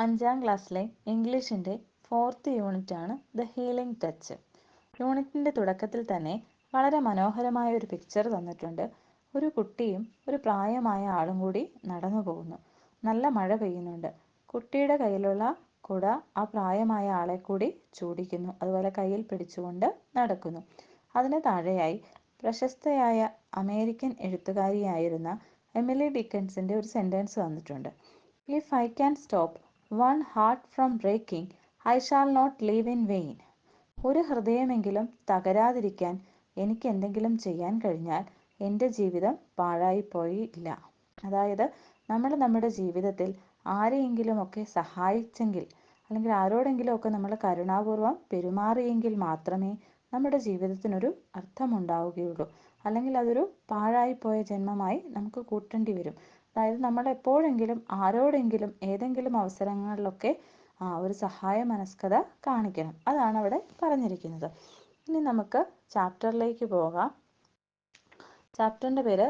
അഞ്ചാം ക്ലാസ്സിലെ ഇംഗ്ലീഷിൻ്റെ 4th യൂണിറ്റാണ് ദ ഹീലിംഗ് ടച്ച്. യൂണിറ്റിൻ്റെ തുടക്കത്തിൽ തന്നെ വളരെ മനോഹരമായ ഒരു പിക്ചർ തന്നിട്ടുണ്ട്. ഒരു കുട്ടിയും ഒരു പ്രായമായ ആളും കൂടി നടന്നു പോകുന്നു. നല്ല മഴ പെയ്യുന്നുണ്ട്. കുട്ടിയുടെ കയ്യിലുള്ള കുട ആ പ്രായമായ ആളെ കൂടി ചൂടിക്കുന്നു. അതുപോലെ കയ്യിൽ പിടിച്ചുകൊണ്ട് നടക്കുന്നു. അതിന് താഴെയായി പ്രശസ്തയായ അമേരിക്കൻ എഴുത്തുകാരിയായിരുന്ന എമിലി ഡിക്കൻസിൻ്റെ ഒരു സെൻറ്റൻസ് തന്നിട്ടുണ്ട്. If I can stop one heart from breaking, I shall not live in vain. ഒരു ഹൃദയമെങ്കിലും തകരാതിരിക്കാൻ എനിക്ക് എന്തെങ്കിലും ചെയ്യാൻ കഴിഞ്ഞാൽ എൻ്റെ ജീവിതം പാഴായിപ്പോയില്ല. അതായത് നമ്മൾ നമ്മുടെ ജീവിതത്തിൽ ആരെയെങ്കിലുമൊക്കെ സഹായിച്ചെങ്കിൽ, അല്ലെങ്കിൽ ആരോടെങ്കിലുമൊക്കെ നമ്മൾ കരുണാപൂർവ്വം പെരുമാറിയെങ്കിൽ മാത്രമേ നമ്മുടെ ജീവിതത്തിനൊരു അർത്ഥമുണ്ടാവുകയുള്ളൂ. അല്ലെങ്കിൽ അതൊരു പാഴായിപ്പോയ ജന്മമായി നമുക്ക് കൂട്ടേണ്ടി വരും. അതായത് നമ്മൾ എപ്പോഴെങ്കിലും ആരോടെങ്കിലും ഏതെങ്കിലും അവസരങ്ങളിലൊക്കെ ഒരു സഹായ മനസ്കത കാണിക്കണം. അതാണ് അവിടെ പറഞ്ഞിരിക്കുന്നത്. ഇനി നമുക്ക് ചാപ്റ്ററിലേക്ക് പോകാം. ചാപ്റ്ററിൻ്റെ പേര്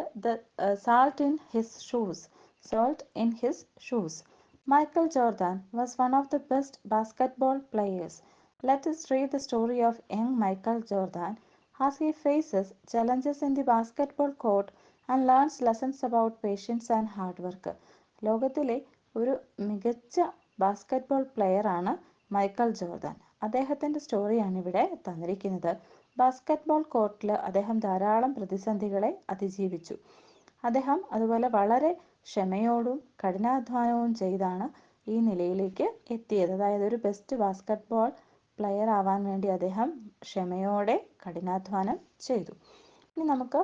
salt in his shoes. Salt in his shoes. Michael Jordan was one of the best basketball players. Let us read the story of young Michael Jordan as he faces challenges in the basketball court and learns lessons about patience and hard work. ലോകത്തിലെ ഒരു മികച്ച basketball പ്ലെയറാണ് Michael Jordan. അദ്ദേഹത്തിൻ്റെ സ്റ്റോറിയാണ് ഇവിടെ തന്നിരിക്കുന്നത്. Basketball കോർട്ടിൽ അദ്ദേഹം ധാരാളം പ്രതിസന്ധികളെ അതിജീവിച്ചു. അദ്ദേഹം അതുപോലെ വളരെ ക്ഷമയോടും കഠിനാധ്വാനവും ചെയ്താണ് ഈ നിലയിലേക്ക് എത്തിയത്. അതായത് ഒരു ബെസ്റ്റ് ബാസ്കറ്റ്ബോൾ പ്ലെയർ ആവാൻ വേണ്ടി അദ്ദേഹം ക്ഷമയോടെ കഠിനാധ്വാനം ചെയ്തു. ഇനി നമുക്ക്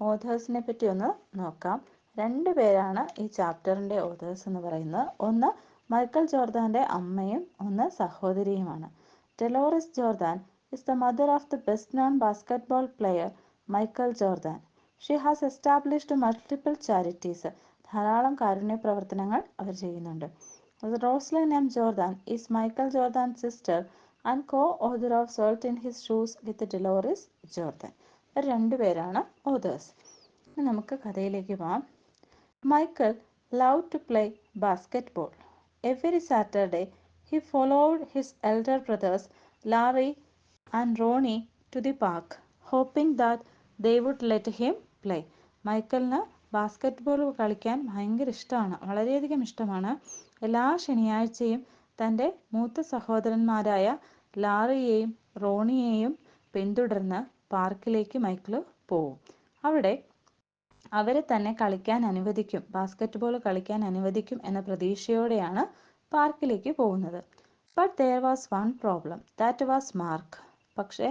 ഓഥേഴ്സിനെ പറ്റി ഒന്ന് നോക്കാം. 2 പേരാണ് ഈ ചാപ്റ്ററിൻ്റെ ഓഥേഴ്സ് എന്ന് പറയുന്നത്. ഒന്ന് മൈക്കൽ ജോർദാൻ്റെ അമ്മയും ഒന്ന് സഹോദരിയുമാണ്. Deloris Jordan is the mother of the best known basketball player Michael Jordan. She has established multiple charities. ധാരാളം കാരുണ്യ പ്രവർത്തനങ്ങൾ അവർ ചെയ്യുന്നുണ്ട്. Roslyn M Jordan is Michael Jordan sister and co-author of Salt in His Shoes with Deloris Jordan. ഇവർ 2 പേരാണ് authors. ഇനി നമുക്ക് കഥയിലേക്ക് പോകാം. Michael loved to play basketball. Every Saturday he followed his elder brothers Larry and Ronnie to the park, hoping that they would let him play. മൈക്കലിന് basketball കളിക്കാൻ ഭയങ്കര ഇഷ്ടമാണ്, വളരെയധികം ഇഷ്ടമാണ്. എല്ലാ ശനിയാഴ്ചയും തൻ്റെ മൂത്ത സഹോദരന്മാരായ ലാറിയെയും റോണിയെയും പിന്തുടർന്ന് പാർക്കിലേക്ക് മൈക്കിൾ പോവും. അവിടെ അവരെ തന്നെ കളിക്കാൻ അനുവദിക്കും, ബാസ്കറ്റ്ബോൾ കളിക്കാൻ അനുവദിക്കും എന്ന പ്രതീക്ഷയോടെയാണ് പാർക്കിലേക്ക് പോകുന്നത്. But there was one problem, that was mark. പക്ഷേ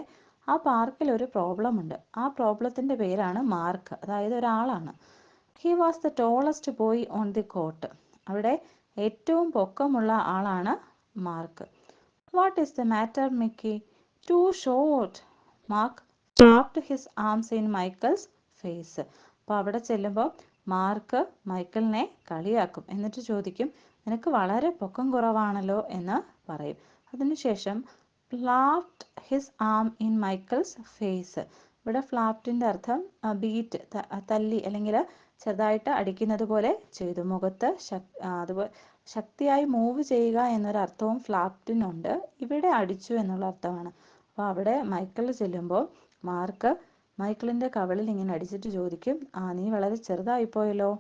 ആ പാർക്കിൽ ഒരു പ്രോബ്ലം ഉണ്ട്. ആ പ്രോബ്ലത്തിൻ്റെ പേരാണ് മാർക്ക്, അതായത് ഒരാളാണ്. He was the tallest boy on the court. അവിടെ ഏറ്റവും പൊക്കമുള്ള ആളാണ് Mark. What is the matter Mickey? Too short. Mark slapped his arms in Michael's face. അപ്പോൾ അവിടെ ചെല്ലുമ്പോൾ മാർക്ക് മൈക്കിളിനെ കളിയാക്കും. എന്നിട്ട് ചോദിക്കും, നിനക്ക് വളരെ പൊക്കം കുറവാണല്ലോ എന്ന് പറയും. അതിനുശേഷം flapped his arm in Michael's face. ഇവിടെ ഫ്ലാപ്റ്റിൻ്റെ അർത്ഥം ബീറ്റ്, തല്ലി അല്ലെങ്കിൽ ചെറുതായിട്ട് അടിക്കുന്നത് പോലെ ചെയ്തു. മുഖത്ത് അതുപോലെ ശക്തിയായി മൂവ് ചെയ്യുക എന്നൊരർത്ഥവും ഫ്ലാപ്റ്റിനുണ്ട്. ഇവിടെ അടിച്ചു എന്നുള്ള അർത്ഥമാണ്. അപ്പോൾ അവിടെ മൈക്കിൾ ചെല്ലുമ്പോൾ മാർക്ക് മൈക്കിളിൻ്റെ കവിളിൽ ഇങ്ങനെ അടിച്ചിട്ട് ചോദിക്കും, നീ വളരെ ചെറുതായിപ്പോയല്ലോ.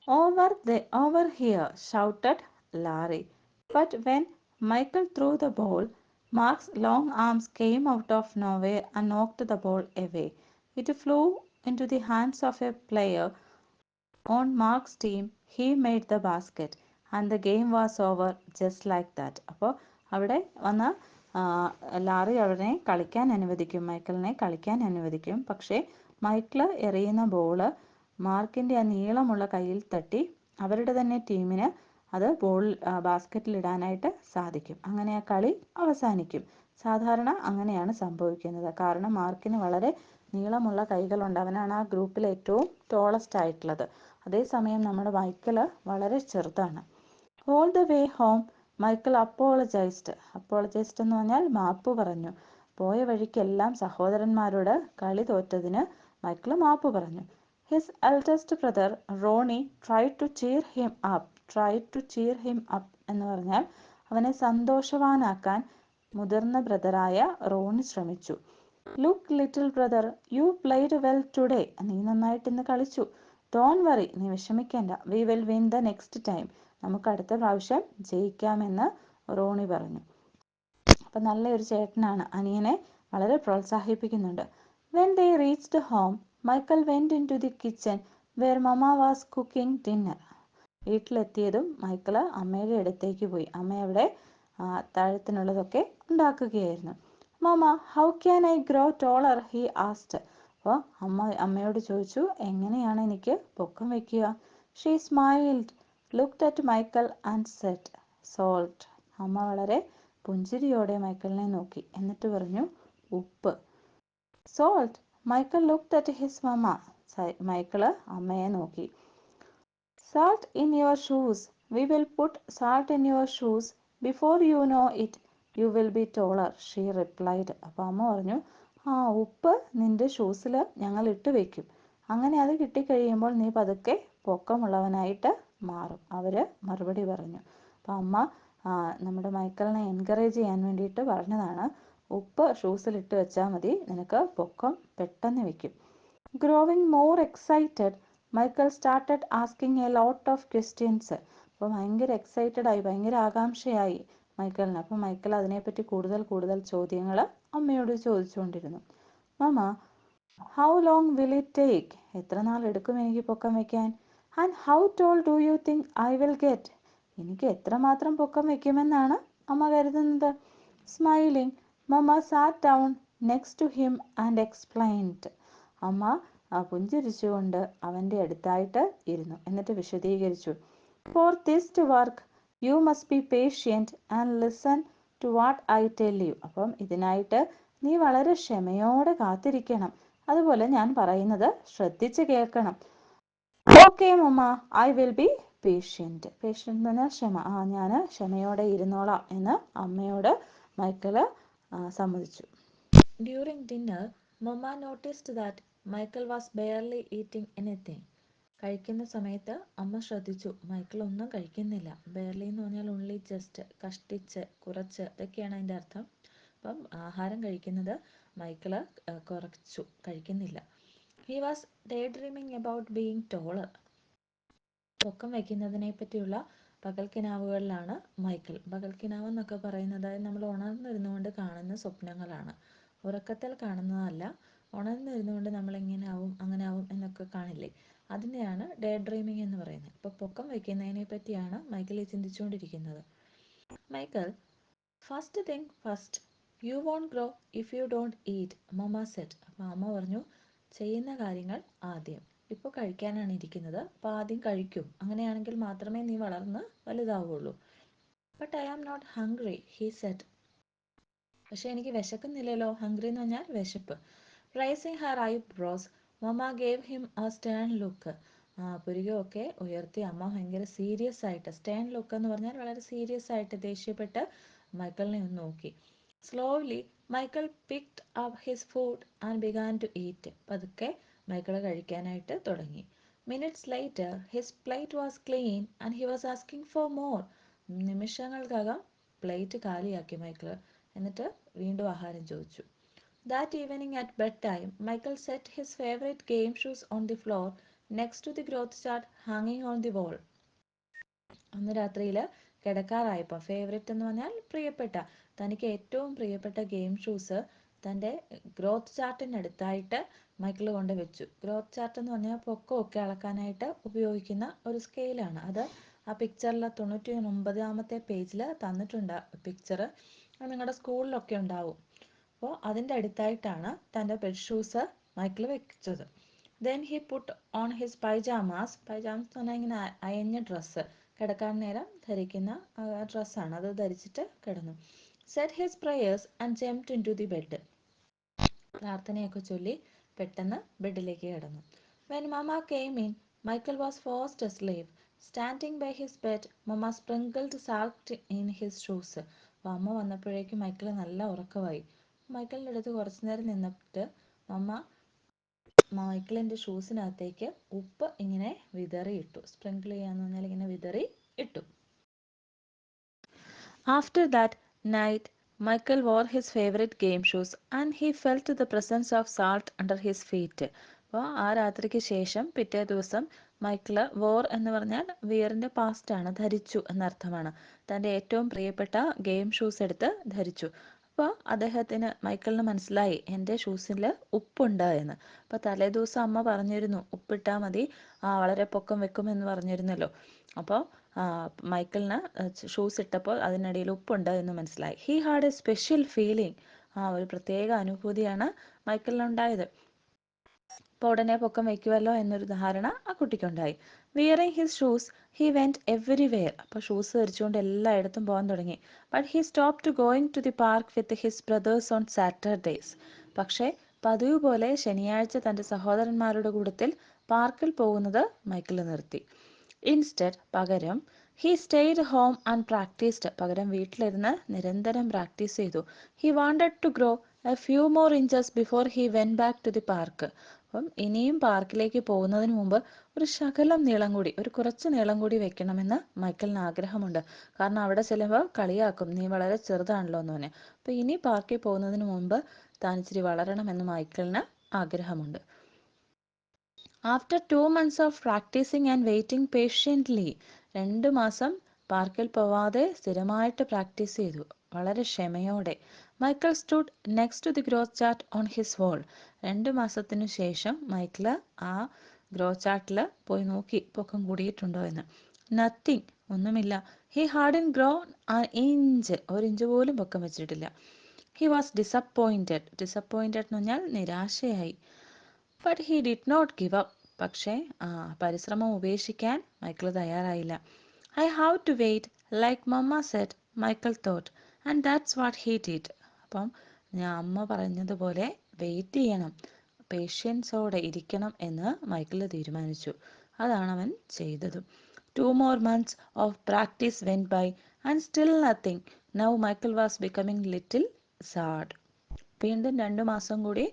Over here, shouted Larry. But when Michael threw the ball, Mark's long arms came out of nowhere and knocked the ball away. It flew into the hands of a player on Mark's team. He made the basket and the game was over just like that. അപ്പോൾ അവിടെ വന്ന് Larry അവനെ കളിക്കാൻ അനുവദിക്കും, മൈക്കിളിനെ കളിക്കാൻ അനുവദിക്കും. പക്ഷേ Michael എറിയുന്ന ബോള് മാർക്കിൻ്റെ ആ നീളമുള്ള കയ്യിൽ തട്ടി അവരുടെ തന്നെ ടീമിന് അത് ബാസ്ക്കറ്റിലിടാനായിട്ട് സാധിക്കും. അങ്ങനെ ആ കളി അവസാനിക്കും. സാധാരണ അങ്ങനെയാണ് സംഭവിക്കുന്നത്. കാരണം മാർക്കിന് വളരെ നീളമുള്ള കൈകളുണ്ട്. അവനാണ് ആ ഗ്രൂപ്പിൽ ഏറ്റവും ടോളസ്റ്റ് ആയിട്ടുള്ളത്. അതേസമയം നമ്മുടെ മൈക്കിൾ വളരെ ചെറുതാണ്. All the way home Michael apologised എന്ന് പറഞ്ഞാൽ മാപ്പ് പറഞ്ഞു. പോയ വഴിക്കെല്ലാം സഹോദരന്മാരോട് കളി തോറ്റതിന് മൈക്കിൾ മാപ്പ് പറഞ്ഞു. His eldest brother Ronnie tried to cheer him up. tried to cheer him up എന്ന് പറഞ്ഞാൽ അവനെ സന്തോഷവാനാക്കാൻ മുതിർന്ന ബ്രദറായ റോണി ശ്രമിച്ചു. Look little brother, U played well today. നീ നന്നായിട്ട് ഇന്ന് കളിച്ചു. ഡോണ്ട് വറി, നീ വിഷമിക്കേണ്ട. We will win the next time. നമുക്ക് അടുത്ത പ്രാവശ്യം ജയിക്കാമെന്ന് റോണി പറഞ്ഞു. അപ്പം നല്ലൊരു ചേട്ടനാണ്, അനിയനെ വളരെ പ്രോത്സാഹിപ്പിക്കുന്നുണ്ട്. When they reached home, Michael went in to the kitchen where mama was cooking dinner. വീട്ടിലെത്തിയതും മൈക്കിള് അമ്മയുടെ അടുത്തേക്ക് പോയി. അമ്മ അവിടെ താഴത്തിനുള്ളതൊക്കെ ഉണ്ടാക്കുകയായിരുന്നു. Mama, how can I grow taller, he asked. അപ്പോൾ അമ്മയോട് ചോദിച്ചു, എങ്ങനെയാണ് എനിക്ക് പൊക്കം വയ്ക്കുക? She smiled, looked at Michael and said, salt. അമ്മ വളരെ പുഞ്ചിരിയോടെ മൈക്കലിനെ നോക്കി, എന്നിട്ട് പറഞ്ഞു, ഉപ്പ്. Salt. Michael looked at his mama. Michael അമ്മയെ നോക്കി. Salt in your shoes. We will put salt in your shoes. Before you know it, you will be taller, she replied. അപ്പോൾ അമ്മ പറഞ്ഞു, ഉപ്പ് നിന്റെ ഷൂസിൽ ഞങ്ങൾ ഇട്ട് വെക്കും. അങ്ങനെ അത് കിട്ടിക്കഴിയുമ്പോൾ നീ പതുക്കെ പൊക്കമുള്ളവനായിട്ട് മാറും. അവർ മറുപടി പറഞ്ഞു. അപ്പോൾ അമ്മ നമ്മുടെ മൈക്കിളിനെ എൻകറേജ് ചെയ്യാൻ വേണ്ടിയിട്ട് പറഞ്ഞതാണ്, ഉപ്പ് ഷൂസിലിട്ട് വെച്ചാൽ മതി, നിനക്ക് പൊക്കം പെട്ടെന്ന് വെക്കും. Growing more excited, Michael started asking a lot of questions. അപ്പോൾ ഭയങ്കര എക്സൈറ്റഡ് ആയി, ഭയങ്കര ആകാംക്ഷയായി മൈക്കലിന്. അപ്പോൾ മൈക്കൽ അതിനെപ്പറ്റി കൂടുതൽ ചോദ്യങ്ങൾ അമ്മയോട് ചോദിച്ചുകൊണ്ടിരുന്നു. Mama, how long will it take? എത്ര നാൾ എടുക്കും എനിക്ക് പൊക്കം വയ്ക്കാൻ? And how tall do you think I will get? എനിക്ക് എത്രമാത്രം പൊക്കം വയ്ക്കുമെന്നാണ് അമ്മ കരുതുന്നത്? Smiling, mama sat down next to him and explained. അമ്മ പുഞ്ചിരിച്ചുകൊണ്ട് അവൻ്റെ അടുത്തായിട്ട് ഇരുന്നു, എന്നിട്ട് വിശദീകരിച്ചു. For this to work you must be patient and listen to what I tell you. അപ്പം ഇതിനായിട്ട് നീ വളരെ ക്ഷമയോടെ കാത്തിരിക്കണം, അതുപോലെ ഞാൻ പറയുന്നത് ശ്രദ്ധിച്ച് കേൾക്കണം. Okay mama, I will be patient. Patient എന്ന് പറഞ്ഞാൽ ക്ഷമ. ഞാൻ ക്ഷമയോടെ ഇരുന്നോളാം എന്ന് അമ്മയോട് മൈക്കിള് സമ്മതിച്ചു. During dinner, mama noticed that Michael was barely eating anything. കഴിക്കുന്ന സമയത്ത് അമ്മ ശ്രദ്ധിച്ചു, മൈക്കിൾ ഒന്നും കഴിക്കുന്നില്ല. ബെയർലി എന്ന് പറഞ്ഞാൽ ഓൺലി, ജസ്റ്റ്, കഷ്ടിച്ച്, കുറച്ച്, ഇതൊക്കെയാണ് അതിൻ്റെ അർത്ഥം. അപ്പം ആഹാരം കഴിക്കുന്നത് മൈക്കിള് കുറച്ചു, കഴിക്കുന്നില്ല. He was day dreaming about being ടോളർ. പൊക്കം വയ്ക്കുന്നതിനെ പറ്റിയുള്ള പകൽക്കിനാവുകളിലാണ് മൈക്കിൾ. പകൽക്കിനാവ് എന്നൊക്കെ പറയുന്നത് നമ്മൾ ഉണർന്നിരുന്നുകൊണ്ട് കാണുന്ന സ്വപ്നങ്ങളാണ്, ഉറക്കത്തിൽ കാണുന്നതല്ല. ഉണർന്നിരുന്നുകൊണ്ട് നമ്മൾ എങ്ങനെ ആവും അങ്ങനെ ആവും എന്നൊക്കെ കാണില്ലേ, അതിനെയാണ് ഡേ ഡ്രീമിങ് എന്ന് പറയുന്നത്. ഇപ്പോൾ പൊക്കം വയ്ക്കുന്നതിനെ പറ്റിയാണ് മൈക്കിൾ ചിന്തിച്ചുകൊണ്ടിരിക്കുന്നത്. Michael, first thing first, you won't grow if you don't eat, mama said. അപ്പോൾ അമ്മ പറഞ്ഞു, ചെയ്യുന്ന കാര്യങ്ങൾ ആദ്യം. ഇപ്പോൾ കഴിക്കാനാണ് ഇരിക്കുന്നത്, അപ്പോൾ ആദ്യം കഴിക്കൂ, അങ്ങനെയാണെങ്കിൽ മാത്രമേ നീ വളർന്ന് വലുതാവുള്ളൂ. But I am not hungry, he said. പക്ഷെ എനിക്ക് വിശക്കുന്നില്ലല്ലോ. ഹംഗ്രി എന്ന് പറഞ്ഞാൽ വിശപ്പ്. Raising her eyebrows, mama gave him a stern look. പുരികമൊക്കെ ഉയർത്തി അമ്മ ഭയങ്കര സീരിയസ് ആയിട്ട്, സ്റ്റേൺ ലുക്ക് എന്ന് പറഞ്ഞാൽ വളരെ സീരിയസ് ആയിട്ട് ദേഷ്യപ്പെട്ട് മൈക്കിളിനെ ഒന്ന് നോക്കി. Slowly Michael picked up his food and began to eat. പതുക്കെ മൈക്കിൾ കഴിക്കാനായിട്ട് തുടങ്ങി. Minutes later his plate was clean and he was asking for more. നിമിഷങ്ങൾക്കകം പ്ലേറ്റ് കാലിയാക്കി മൈക്കിൾ, എന്നിട്ട് വീണ്ടും ആഹാരം ചോദിച്ചു. That evening at bedtime, Michael set his favorite game shoes on the floor next to the growth chart hanging on the wall. അന്ന് രാത്രിയിൽ കിടക്കാറായപ്പോൾ, favourite എന്ന് പറഞ്ഞാൽ പ്രിയപ്പെട്ട, തനിക്ക് ഏറ്റവും പ്രിയപ്പെട്ട ഗെയിം ഷൂസ് തൻ്റെ ഗ്രോത്ത് ചാർട്ടിനടുത്തായിട്ട് മൈക്കിൾ കൊണ്ട് വെച്ചു. ഗ്രോത്ത് ചാർട്ട് എന്ന് പറഞ്ഞാൽ പൊക്കമൊക്കെ അളക്കാനായിട്ട് ഉപയോഗിക്കുന്ന ഒരു സ്കെയിലാണ്. അത് ആ പിക്ചറിൽ 99-ാമത്തെ പേജിൽ തന്നിട്ടുണ്ട് പിക്ചർ. അത് നിങ്ങളുടെ സ്കൂളിലൊക്കെ ഉണ്ടാവും. അപ്പോൾ അതിൻ്റെ അടുത്തായിട്ടാണ് തൻ്റെ ബെഡ് ഷൂസ് മൈക്കിൾ വെച്ചത്. Then he put on his pyjamas. Pyjamas എന്ന് പറഞ്ഞാൽ ഇങ്ങനെ അയഞ്ഞ ഡ്രസ്സ്, കിടക്കാൻ നേരം ധരിക്കുന്ന ഡ്രസ്സാണ്, അത് ധരിച്ചിട്ട് കിടന്നു. Said his prayers and jumped in to the bed. പ്രാർത്ഥനയൊക്കെ ചൊല്ലി പെട്ടെന്ന് ബെഡിലേക്ക് കിടന്നു. When mama came in, Michael was fast asleep. Standing by his bed, mama sprinkled salt in his shoes. അപ്പോൾ അമ്മ വന്നപ്പോഴേക്കും മൈക്കിൾ നല്ല ഉറക്കമായി. മൈക്കിളിൻ്റെ അടുത്ത് കുറച്ചു നേരം നിന്നിട്ട് മമ്മ മൈക്കിളിൻ്റെ ഷൂസിനകത്തേക്ക് ഉപ്പ് ഇങ്ങനെ വിതറിയിട്ടു. സ്പ്രിങ്കിൾ ചെയ്യാന്ന് പറഞ്ഞാൽ ഇങ്ങനെ വിതറി ഇട്ടു. After that night, Michael wore his favorite game shoes and he felt the presence of salt under his feet. അപ്പോൾ ആ രാത്രിക്ക് ശേഷം പിറ്റേ ദിവസം മൈക്കിള് വോർ എന്ന് പറഞ്ഞാൽ വിയറിൻ്റെ പാസ്റ്റാണ്, ധരിച്ചു എന്നർത്ഥമാണ്. തൻ്റെ ഏറ്റവും പ്രിയപ്പെട്ട ഗെയിം ഷൂസ് എടുത്ത് ധരിച്ചു. അപ്പോൾ മൈക്കിളിന് മനസ്സിലായി എൻ്റെ ഷൂസിൽ ഉപ്പുണ്ട് എന്ന്. അപ്പോൾ തലേദിവസം അമ്മ പറഞ്ഞിരുന്നു ഉപ്പിട്ടാൽ മതി വളരെ പൊക്കം വെക്കുമെന്ന് പറഞ്ഞിരുന്നല്ലോ. അപ്പോൾ മൈക്കിളിന് ഷൂസ് ഇട്ടപ്പോൾ അതിനിടയിൽ ഉപ്പുണ്ട് എന്ന് മനസ്സിലായി. He had A special feeling. ഒരു പ്രത്യേക അനുഭൂതിയാണ് മൈക്കിളിനുണ്ടായത്. അപ്പോൾ ഉടനെ പൊക്കം വയ്ക്കുമല്ലോ എന്നൊരു ധാരണ ആ കുട്ടിക്കുണ്ടായി. Wearing his shoes he went everywhere. അപ്പോൾ ഷൂസ് ധരിച്ചുകൊണ്ട് എല്ലായിടത്തും പോകാൻ തുടങ്ങി. But he stop to going to the park with his brothers on Saturdays. പക്ഷേ പതിവ് പോലെ ശനിയാഴ്ച തൻ്റെ സഹോദരന്മാരുടെ കൂട്ടത്തിൽ പാർക്കിൽ പോകുന്നത് മൈക്കിൾ നിർത്തി. ഇൻസ്റ്റെഡ് പകരം he stayed home and practised. പകരം വീട്ടിലിരുന്ന് നിരന്തരം പ്രാക്ടീസ് ചെയ്തു. He wanted to grow a few more inches before he went back to the park. അപ്പം ഇനിയും പാർക്കിലേക്ക് പോകുന്നതിന് മുമ്പ് ഒരു ശകലം നീളം കൂടി, ഒരു കുറച്ച് നീളം കൂടി വെക്കണമെന്ന് മൈക്കിളിന് ആഗ്രഹമുണ്ട്. കാരണം അവിടെ ചെല്ലുമ്പോൾ കളിയാക്കും, നീ വളരെ ചെറുതാണല്ലോ എന്ന് തന്നെ. അപ്പോൾ ഇനി പാർക്കിൽ പോകുന്നതിന് മുമ്പ് താൻ ഇച്ചിരി വളരണമെന്ന് മൈക്കിളിന് ആഗ്രഹമുണ്ട്. After 2 months of practising and waiting patiently, 2 മാസം പാർക്കിൽ പോവാതെ സ്ഥിരമായിട്ട് പ്രാക്ടീസ് ചെയ്തു, വളരെ ക്ഷമയോടെ. Michael stood next to the growth chart on his wall. 2 മാസത്തിനു ശേഷം മൈക്കിൾ ആ ഗ്രോത്ത് ചാർട്ടിൽ പോയി നോക്കി പൊക്കം കൂടിയിട്ടുണ്ടോ എന്ന്. നത്തിങ്, ഒന്നുമില്ല. ഹി ഹാഡൻ ഗ്രോൺ ഇഞ്ച്, ഒരു ഇഞ്ച് പോലും പൊക്കം വെച്ചിട്ടില്ല. He was disappointed. ഡിസപ്പോയിൻറ്റഡ് എന്ന് പറഞ്ഞാൽ നിരാശയായി. But he did not give up. പക്ഷേ പരിശ്രമം ഉപേക്ഷിക്കാൻ മൈക്കിൾ തയ്യാറായില്ല. I have to wait like mama said, Michael thought, and that's what he did. അപ്പം അമ്മ പറഞ്ഞതുപോലെ വെയിറ്റ് ചെയ്യണം, പേഷ്യൻസോടെ ഇരിക്കണം എന്ന് മൈക്കിൾ തീരുമാനിച്ചു. അതാണ് അവൻ ചെയ്തതും. 2 more months of practice went by and still nothing. Now Michael was becoming little sad. വീണ്ടും 2 മാസം കൂടി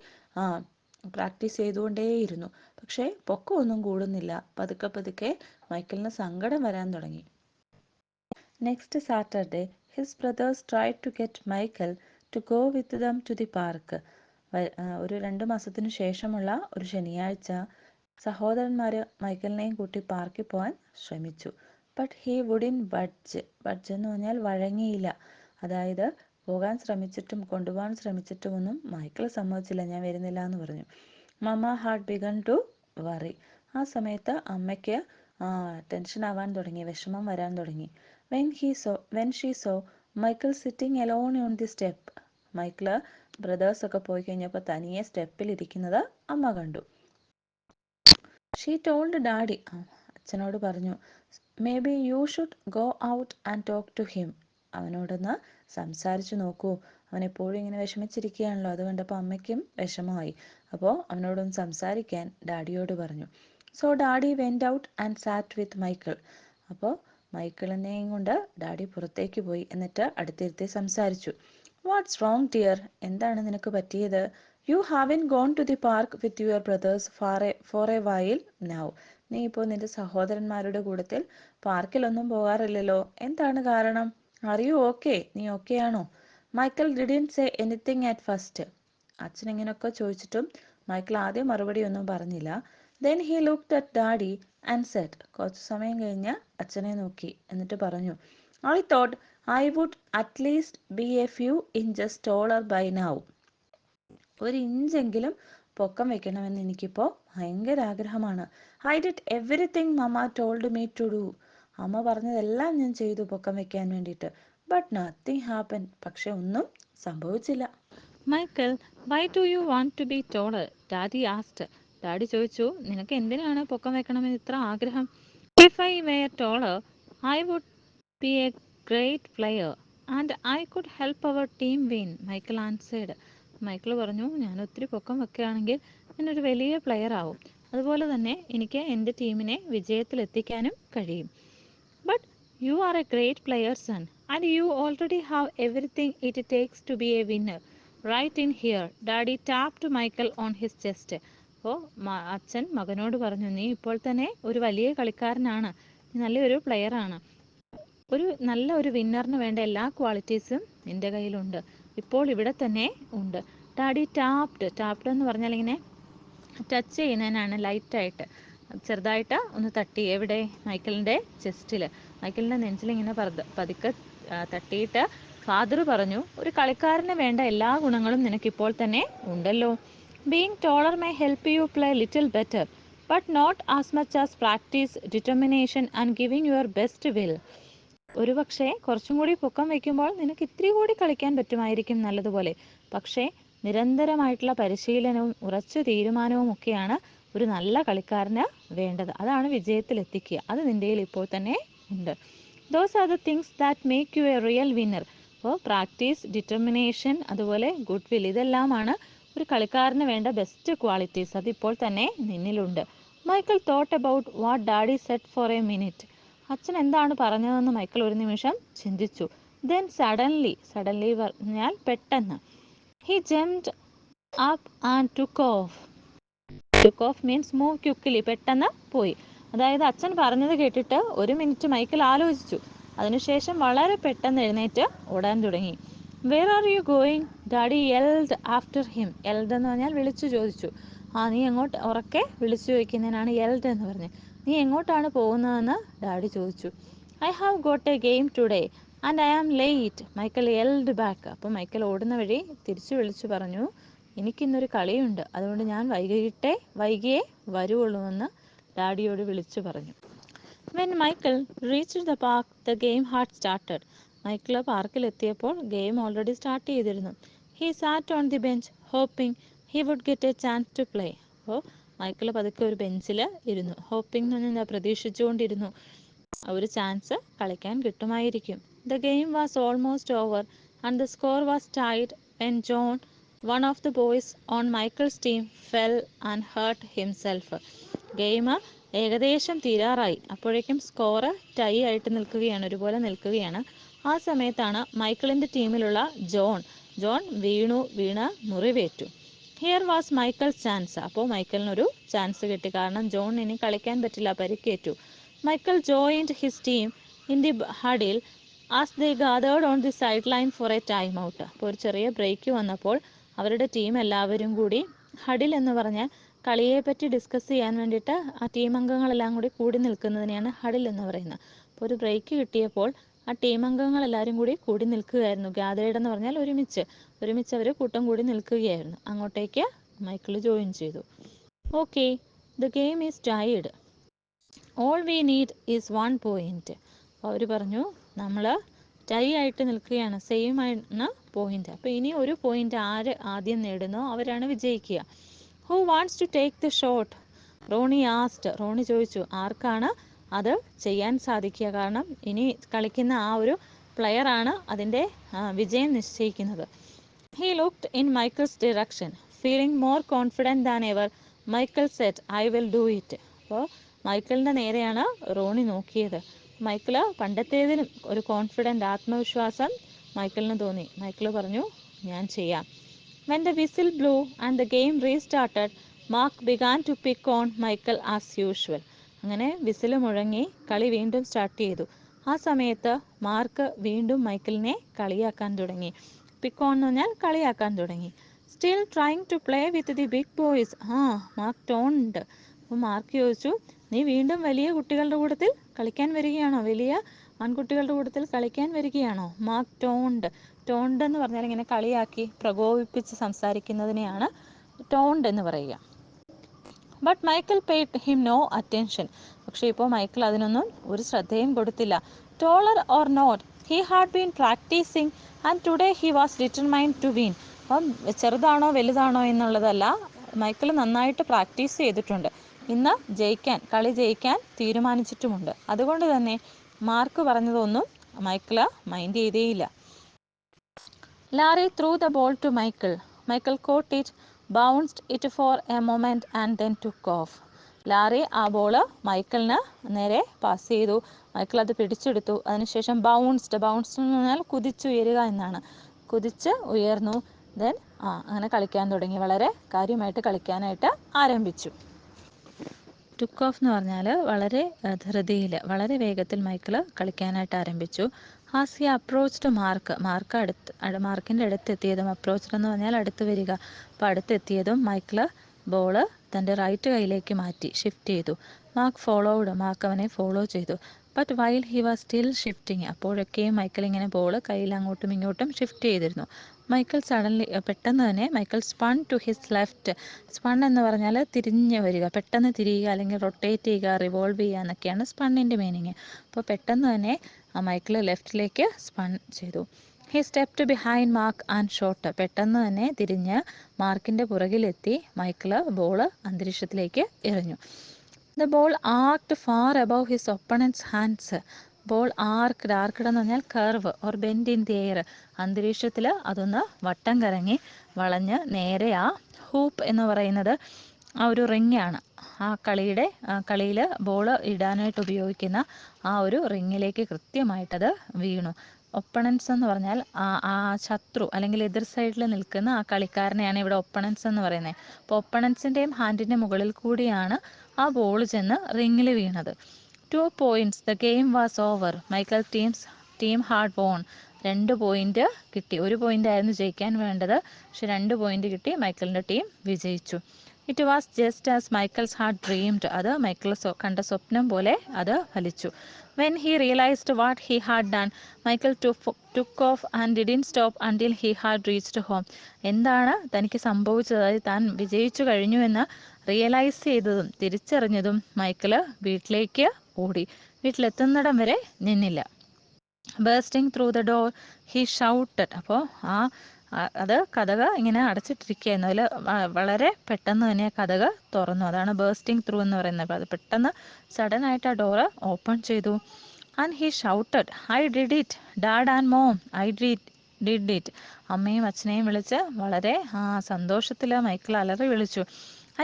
പ്രാക്ടീസ് ചെയ്തുകൊണ്ടേയിരുന്നു. പക്ഷേ പൊക്കമൊന്നും കൂടുന്നില്ല. പതുക്കെ പതുക്കെ മൈക്കിളിന് സങ്കടം വരാൻ തുടങ്ങി. Next Saturday his brothers tried to get Michael to go with them to the park. ഒരു 2 മാസത്തിനു ശേഷമുള്ള ഒരു ശനിയാഴ്ച സഹോദരന്മാർ മൈക്കിളിനെയും കൂട്ടി പാർക്കിൽ പോകാൻ ശ്രമിച്ചു. But he wouldn't budge. Budge എന്ന് പറഞ്ഞാൽ വഴങ്ങിയില്ല. അതായത് പോകാൻ ശ്രമിച്ചിട്ടും കൊണ്ടുപോകാൻ ശ്രമിച്ചിട്ടുമൊന്നും മൈക്കിൾ സമ്മതിച്ചില്ല, ഞാൻ വരുന്നില്ല എന്ന് പറഞ്ഞു. Mama had begun to worry. ആ സമയത്ത് അമ്മയ്ക്ക് ടെൻഷൻ ആവാൻ തുടങ്ങി, വിഷമം വരാൻ തുടങ്ങി. When she saw Michael sitting alone on the step. Michael ബ്രദേഴ്സൊക്കെ പോയി കഴിഞ്ഞപ്പോൾ തനിയെ സ്റ്റെപ്പിൽ ഇരിക്കുന്നത് അമ്മ കണ്ടു. She told daddy. അച്ഛനോട് പറഞ്ഞു, maybe you should go out and talk to him. അവനോടൊന്ന് സംസാരിച്ചു നോക്കൂ, അവൻ എപ്പോഴും ഇങ്ങനെ വിഷമിച്ചിരിക്കുകയാണല്ലോ. അത് കണ്ടപ്പോൾ അമ്മയ്ക്കും വിഷമമായി. അപ്പോൾ അവനോടൊന്ന് സംസാരിക്കാൻ ഡാഡിയോട് പറഞ്ഞു. So daddy went out and sat with Michael. അപ്പോൾ മൈക്കിളിനെയും കൊണ്ട് ഡാഡി പുറത്തേക്ക് പോയി. എന്നിട്ട് അടുത്തിരുത്തി സംസാരിച്ചു. What's wrong dear? എന്താണ് നിനക്ക് പറ്റിയത്? You haven't gone to the park with your brothers for a while now. നീ ഇപ്പോൾ നിന്റെ സഹോദരന്മാരുടെ കൂട്ടത്തിൽ പാർക്കിലൊന്നും പോകാറില്ലല്ലോ. എന്താണ് കാരണം? Are you okay? നീ ഓക്കെ ആണോ? Michael didn't say anything at first. അച്ഛൻ ഇങ്ങനെയൊക്കെ ചോദിച്ചിട്ടും മൈക്കിൾ ആദ്യം മറുപടി ഒന്നും പറഞ്ഞില്ല. Then he looked at daddy and said. കുറച്ച് സമയം കഴിഞ്ഞ് അച്ഛനെ നോക്കി, എന്നിട്ട് പറഞ്ഞു, I thought I would at least be a few inches taller by now. ഒരു ഇഞ്ചെങ്കിലും പൊക്കം വെക്കണമെന്ന് എനിക്കിപ്പോൾ ഭയങ്കര ആഗ്രഹമാണ്. I did everything mama told me to do. അമ്മ പറഞ്ഞതെല്ലാം ഞാൻ ചെയ്തു പൊക്കം വെക്കാൻ വേണ്ടിയിട്ട്. But nothing happen. പക്ഷെ ഒന്നും സംഭവിച്ചില്ല. Michael, why do you want to be taller? Daddy asked. Daddy ചോദിച്ചു, നിനക്ക് എന്തിനാണ് പൊക്കം വെക്കണമെന്ന് ഇത്ര ആഗ്രഹം? If I were taller I would be a great player and I could help our team win, Michael answered. Michael പറഞ്ഞു, ഞാൻ ഒത്തിരി പൊക്കം വെക്കുകയാണെങ്കിൽ ഞാനൊരു വലിയ പ്ലെയർ ആവും. അതുപോലെ തന്നെ എനിക്ക് എൻ്റെ ടീമിനെ വിജയത്തിലെത്തിക്കാനും കഴിയും. But you are a great player son and you already have everything it takes to be a winner right in here. Daddy tapped Michael on his chest. അപ്പോൾ അച്ഛൻ മകനോട് പറഞ്ഞു, നീ ഇപ്പോൾ തന്നെ ഒരു വലിയ കളിക്കാരനാണ്, നീ നല്ലൊരു പ്ലെയറാണ്. നല്ല ഒരു വിന്നറിന് വേണ്ട എല്ലാ ക്വാളിറ്റീസും എൻ്റെ കയ്യിലുണ്ട്. ഇപ്പോൾ ഇവിടെ തന്നെ ഉണ്ട്. ഡാഡി ടാപ്ഡ് എന്ന് പറഞ്ഞാൽ ഇങ്ങനെ ടച്ച് ചെയ്യുന്നതിനാണ്, ലൈറ്റായിട്ട് ചെറുതായിട്ട് ഒന്ന് തട്ടി. എവിടെ? മൈക്കിളിൻ്റെ ചെസ്റ്റിൽ, മൈക്കിളിൻ്റെ നെഞ്ചിലിങ്ങനെ പതുക്കെ തട്ടിയിട്ട് ഫാദർ പറഞ്ഞു, ഒരു കളിക്കാരന് വേണ്ട എല്ലാ ഗുണങ്ങളും നിനക്കിപ്പോൾ തന്നെ ഉണ്ടല്ലോ. Being taller may help you play little better, but not as much as practice, determination and giving your best will. ഒരു പക്ഷേ കുറച്ചും കൂടി പൊക്കം വയ്ക്കുമ്പോൾ നിനക്ക് ഇത്തിരി കൂടി കളിക്കാൻ പറ്റുമായിരിക്കും നല്ലതുപോലെ. പക്ഷേ നിരന്തരമായിട്ടുള്ള പരിശീലനവും ഉറച്ച തീരുമാനവും ഒക്കെയാണ് ഒരു നല്ല കളിക്കാരന് വേണ്ടത്. അതാണ് വിജയത്തിലെത്തിക്കുക. അത് നിൻ്റെ കയ്യിൽ ഇപ്പോൾ തന്നെ ഉണ്ട്. Those are the things that make you a real winner. അപ്പോൾ പ്രാക്ടീസ്, ഡിറ്റർമിനേഷൻ, അതുപോലെ ഗുഡ് വിൽ, ഇതെല്ലാമാണ് ഒരു കളിക്കാരന് വേണ്ട ബെസ്റ്റ് ക്വാളിറ്റീസ്. അതിപ്പോൾ തന്നെ നിന്നിലുണ്ട്. Michael thought about what daddy said for a minute. അച്ഛൻ എന്താണ് പറഞ്ഞതെന്ന് മൈക്കിൾ ഒരു നിമിഷം ചിന്തിച്ചു. ദെൻ സഡൻലി പറഞ്ഞാൽ പെട്ടെന്ന്, he jumped up and took of means move quickly, പെട്ടെന്ന് പോയി. അതായത് അച്ഛൻ പറഞ്ഞത് കേട്ടിട്ട് ഒരു മിനിറ്റ് മൈക്കിൾ ആലോചിച്ചു. അതിനുശേഷം വളരെ പെട്ടെന്ന് എഴുന്നേറ്റ് ഓടാൻ തുടങ്ങി. Where are you going? Daddy yelled after him. Yelled എന്ന് പറഞ്ഞാൽ വിളിച്ചു ചോദിച്ചു. നീ എങ്ങോട്ട്? ഉറക്കെ വിളിച്ചു ചോദിക്കുന്നതിനാണ് യെൽഡ് എന്ന് പറഞ്ഞത്. നീ എങ്ങോട്ടാണ് പോകുന്നതെന്ന് ഡാഡി ചോദിച്ചു. I have got a game today and I am late, Michael yelled back. അപ്പോൾ മൈക്കിൾ ഓടുന്ന വഴി തിരിച്ചു വിളിച്ചു പറഞ്ഞു, എനിക്കിന്നൊരു കളിയുണ്ട്, അതുകൊണ്ട് ഞാൻ വൈകിയേ വരുവുള്ളൂ എന്ന് ഡാഡിയോട് വിളിച്ചു പറഞ്ഞു. When Michael reached the park the game had started. Michael പാർക്കിലെത്തിയപ്പോൾ ഗെയിം ഓൾറെഡി സ്റ്റാർട്ട് ചെയ്തിരുന്നു. He sat on the bench hoping he would get a chance to play. അപ്പോൾ മൈക്കിൾ പതുക്കെ ഒരു ബെഞ്ചിൽ ഇരുന്നു. ഹോപ്പിംഗ് എന്ന് പറഞ്ഞാൽ പ്രതീക്ഷിച്ചുകൊണ്ടിരുന്നു, ഒരു ചാൻസ് കളിക്കാൻ കിട്ടുമായിരിക്കും. The game was almost over and the score was tied when John, one of the boys on Michael's team, fell and hurt himself. Game ഏകദേശം തീരാറായി. അപ്പോഴേക്കും സ്കോറ് ടൈ ആയിട്ട് നിൽക്കുകയാണ്, ഒരുപോലെ നിൽക്കുകയാണ്. ആ സമയത്താണ് മൈക്കിളിൻ്റെ ടീമിലുള്ള ജോൺ വീണ് മുറിവേറ്റു. Here was Michael's chance. അപ്പോൾ മൈക്കിളിനൊരു ചാൻസ് കിട്ടി, കാരണം ജോൺ ഇനി കളിക്കാൻ പറ്റില്ല, പരിക്കേറ്റു. Michael joined his team in the huddle as they gathered on the sideline for a time out. അപ്പോൾ ഒരു ചെറിയ ബ്രേക്ക് വന്നപ്പോൾ അവരുടെ ടീം എല്ലാവരും കൂടി, ഹഡിൽ എന്ന് പറഞ്ഞാൽ കളിയെപ്പറ്റി ഡിസ്കസ് ചെയ്യാൻ വേണ്ടിയിട്ട് ആ ടീം അംഗങ്ങളെല്ലാം കൂടി നിൽക്കുന്നതിനെയാണ് ഹഡിൽ എന്ന് പറയുന്നത്. അപ്പോൾ ഒരു ബ്രേക്ക് കിട്ടിയപ്പോൾ ആ ടീം അംഗങ്ങളെല്ലാവരും കൂടി നിൽക്കുകയായിരുന്നു. ഗാദേർഡ് എന്ന് പറഞ്ഞാൽ ഒരുമിച്ച് അവർ കൂട്ടം കൂടി നിൽക്കുകയായിരുന്നു. അങ്ങോട്ടേക്ക് മൈക്കിൾ ജോയിൻ ചെയ്തു. Okay, the game is tied, all we need is 1 point. അപ്പോൾ അവർ പറഞ്ഞു, നമ്മൾ ടൈ ആയിട്ട് നിൽക്കുകയാണ്, സെയിം ആണ് പോയിന്റ്. അപ്പോൾ ഇനി ഒരു പോയിന്റ് ആര് ആദ്യം നേടുന്നോ അവരാണ് വിജയിക്കുക. Who wants to take the shot? Ronnie ചോദിച്ചു, ആർക്കാണ് അത് ചെയ്യാൻ സാധിക്കുക? കാരണം ഇനി കളിക്കുന്ന ആ ഒരു പ്ലെയറാണ് അതിൻ്റെ വിജയം നിശ്ചയിക്കുന്നത്. He looked in Michael's direction feeling more confident than ever. Michael set, I will do it. അപ്പോൾ മൈക്കിളിൻ്റെ നേരെയാണ് റോണി നോക്കിയത്. മൈക്കിൾ പണ്ടത്തേതിലും ഒരു കോൺഫിഡൻറ്റ്, ആത്മവിശ്വാസം മൈക്കിളിന് തോന്നി. മൈക്കിൾ പറഞ്ഞു, ഞാൻ ചെയ്യാം. When the whistle blew and the game restarted, Mark began to pick on Michael as usual. അങ്ങനെ വിസിൽ മുഴങ്ങി, കളി വീണ്ടും സ്റ്റാർട്ട് ചെയ്തു. ആ സമയത്ത് മാർക്ക് വീണ്ടും മൈക്കിളിനെ കളിയാക്കാൻ തുടങ്ങി. പിക്ക് ഓൺ എന്ന് പറഞ്ഞാൽ കളിയാക്കാൻ തുടങ്ങി. Still trying to play with the big boys. Mark taunted. അപ്പോൾ മാർക്ക് ചോദിച്ചു, നീ വീണ്ടും വലിയ കുട്ടികളുടെ കൂട്ടത്തിൽ കളിക്കാൻ വരികയാണോ? വലിയ ആൺകുട്ടികളുടെ കൂട്ടത്തിൽ കളിക്കാൻ വരികയാണോ? മാർക്ക് ടോണ്ട് എന്ന് പറഞ്ഞാൽ ഇങ്ങനെ കളിയാക്കി പ്രകോപിപ്പിച്ച് സംസാരിക്കുന്നതിനെയാണ് ടോണ്ട് എന്ന് പറയുക. But Michael paid him no attention. പക്ഷേ ഇപ്പോൾ മൈക്കിൾ അതിനൊന്നും ഒരു ശ്രദ്ധയും കൊടുത്തില്ല. Taller or not, he had been practising and today he was determined to win. അപ്പം ചെറുതാണോ വലുതാണോ എന്നുള്ളതല്ല, മൈക്കിൾ നന്നായിട്ട് പ്രാക്ടീസ് ചെയ്തിട്ടുണ്ട്. ഇന്ന് കളി ജയിക്കാൻ തീരുമാനിച്ചിട്ടുമുണ്ട്. അതുകൊണ്ട് തന്നെ മാർക്ക് പറഞ്ഞതൊന്നും മൈക്കിൾ മൈൻഡ് ചെയ്തേയില്ല. Larry threw the ball to Michael. Michael caught it, bounced it for a moment and then took off. Larry ആ ബോൾ മൈക്കിളിന് നേരെ പാസ് ചെയ്തു. മൈക്കിൾ അത് പിടിച്ചെടുത്തു. അതിനുശേഷം ബൗൺസ്ഡ് എന്ന് പറഞ്ഞാൽ കുതിച്ചുയരുക എന്നാണ്. കുതിച്ച് ഉയർന്നു. ദെൻ അങ്ങനെ കളിക്കാൻ തുടങ്ങി. വളരെ കാര്യമായിട്ട് കളിക്കാനായിട്ട് ആരംഭിച്ചു. ടുക്ക് ഓഫ് എന്ന് പറഞ്ഞാൽ വളരെ ധൃതിയിൽ, വളരെ വേഗത്തിൽ മൈക്കിൾ കളിക്കാനായിട്ട് ആരംഭിച്ചു. ആസ് ഹി അപ്രോച്ച്ഡ് മാർക്കിൻ്റെ അടുത്തെത്തിയതും, അപ്രോച്ച്ഡ് എന്ന് പറഞ്ഞാൽ അടുത്ത് വരിക, അപ്പോൾ അടുത്തെത്തിയതും മൈക്കിൾ ബോൾ തൻ്റെ റൈറ്റ് കൈയിലേക്ക് മാറ്റി ഷിഫ്റ്റ് ചെയ്തു. മാർക്ക് ഫോളോവുഡ്, മാർക്ക് അവനെ ഫോളോ ചെയ്തു. But while he was still shifting, അപ്പോഴൊക്കെയും മൈക്കിൾ ഇങ്ങനെ ബോൾ കയ്യിൽ അങ്ങോട്ടും ഇങ്ങോട്ടും ഷിഫ്റ്റ് ചെയ്തിരുന്നു. മൈക്കിൾ സഡൻലി, പെട്ടെന്ന് തന്നെ Michael spun to his left. Spun എന്ന് പറഞ്ഞാൽ തിരിഞ്ഞ് വരിക, പെട്ടെന്ന് തിരിയുക, അല്ലെങ്കിൽ റൊട്ടേറ്റ് ചെയ്യുക, റിവോൾവ് ചെയ്യുക എന്നൊക്കെയാണ് സ്പണ്ണിൻ്റെ മീനിങ്. അപ്പോൾ പെട്ടെന്ന് തന്നെ മൈക്കിൾ ലെഫ്റ്റിലേക്ക് സ്പൺ ചെയ്തു. He stepped behind Mark and shot, പെട്ടെന്ന് തന്നെ തിരിഞ്ഞ് മാർക്കിൻ്റെ പുറകിലെത്തി മൈക്കിൾ ബോൾ അന്തരീക്ഷത്തിലേക്ക് എറിഞ്ഞു. The ball arched far above his opponents hands. Ball arched എന്ന് പറഞ്ഞാൽ curve or bend in the air, അന്തരീക്ഷത്തിൽ അതൊന്ന് വട്ടം കറങ്ങി വളഞ്ഞ് നേരെ ആ ഹൂപ്പ് എന്ന് പറയുന്നത് ആ ഒരു റിങ്ങാണ്, ആ കളിയിൽ ബോൾ ഇടാനായിട്ട് ഉപയോഗിക്കുന്ന ആ ഒരു റിങ്ങിലേക്ക് കൃത്യമായിട്ടത് വീണു. ഒപ്പണൻസ് എന്ന് പറഞ്ഞാൽ ആ ശത്രു അല്ലെങ്കിൽ എതിർ സൈഡിൽ നിൽക്കുന്ന ആ കളിക്കാരനെയാണ് ഇവിടെ ഒപ്പണൻസ് എന്ന് പറയുന്നത്. അപ്പോൾ ഒപ്പണൻസിൻ്റെയും ഹാൻഡിൻ്റെ മുകളിൽ കൂടിയാണ് ആ ബോൾ ചെന്ന് റിങ്ങിൽ വീണത്. 2 points, the game was over. Michael team had won. 2 point കിട്ടി. 1 പോയിന്റ് ആയിരുന്നു ജയിക്കാൻ വേണ്ടത്, പക്ഷെ 2 പോയിന്റ് കിട്ടി. മൈക്കലിൻ്റെ ടീം വിജയിച്ചു. It was just as Michael's had dreamed. അത് മൈക്കിൾ കണ്ട സ്വപ്നം പോലെ അത് ഫലിച്ചു. When he realised what he had done, Michael took off and didn't stop until he had reached home. എന്താണ് തനിക്ക് സംഭവിച്ചത്, അതായത് താൻ വിജയിച്ചു കഴിഞ്ഞു എന്ന് റിയലൈസ് ചെയ്തതും തിരിച്ചറിഞ്ഞതും മൈക്കിൾ വീട്ടിലേക്ക് ഓടി. വീട്ടിലെത്തുന്നിടം വരെ നിന്നില്ല. Bursting through the door he shouted. അപ്പോൾ അത് കതക് ഇങ്ങനെ അടച്ചിട്ടിരിക്കുകയായിരുന്നു, അതിൽ വളരെ പെട്ടെന്ന് തന്നെ കതക് തുറന്നു. അതാണ് ബേസ്റ്റിംഗ് ത്രൂ എന്ന് പറയുന്നത്. അത് പെട്ടെന്ന് സഡനായിട്ട് ആ ഡോറ് ഓപ്പൺ ചെയ്തു. And he shouted, I did it dad and mom, I did it. അമ്മയും അച്ഛനെയും വിളിച്ച് വളരെ സന്തോഷത്തിൽ മൈക്കിൾ അലറി വിളിച്ചു.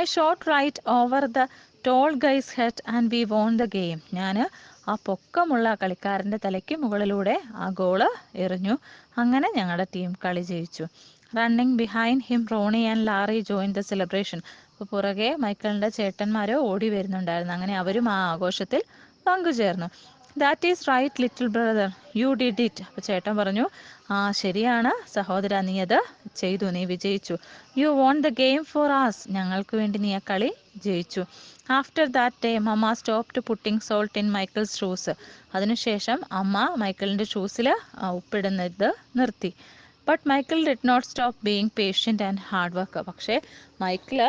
I shot right over the tall guy's head and we won the game. ഞാൻ ആ പൊക്കമുള്ള കളിക്കാരൻ്റെ തലയ്ക്ക് മുകളിലൂടെ ആ ഗോള് എറിഞ്ഞു, അങ്ങനെ ഞങ്ങളുടെ ടീം കളി ജയിച്ചു. Running behind him Ronnie and Larry join the celebration. അപ്പോൾ പുറകെ മൈക്കിളിൻ്റെ ചേട്ടന്മാരോ ഓടി വരുന്നുണ്ടായിരുന്നു, അങ്ങനെ അവരും ആ ആഘോഷത്തിൽ പങ്കുചേർന്നു. That is right little brother, you did it. അപ്പോൾ ചേട്ടൻ പറഞ്ഞു, ശരിയാണ് സഹോദര, നീ അത് ചെയ്തു, നീ വിജയിച്ചു. You won the game for us, ഞങ്ങൾക്ക് വേണ്ടി നീ ആ കളി ജയിച്ചു. After that day mama stopped putting salt in Michael's shoes. അതിനുശേഷം അമ്മ മൈക്കിളിൻ്റെ ഷൂസിൽ ഉപ്പിടുന്നത് നിർത്തി. But Michael did not stop being patient and hard work. പക്ഷേ മൈക്കിൾ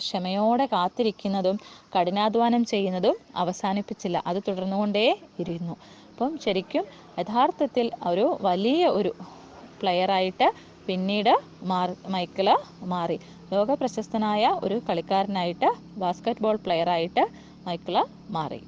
ക്ഷമയോടെ കാത്തിരിക്കുന്നതും കഠിനാധ്വാനം ചെയ്യുന്നതും അവസാനിപ്പിച്ചില്ല, അത് തുടർന്നുകൊണ്ടേ ഇരുന്നു. അപ്പം ശരിക്കും യഥാർത്ഥത്തിൽ ഒരു വലിയ ഒരു പ്ലെയറായിട്ട് പിന്നീട് മൈക്കിൾ മാറി. ലോക പ്രശസ്തനായ ഒരു കളിക്കാരനായിട്ട്, ബാസ്കറ്റ് ബോൾ പ്ലെയറായിട്ട് മൈക്കിൾ മാറി.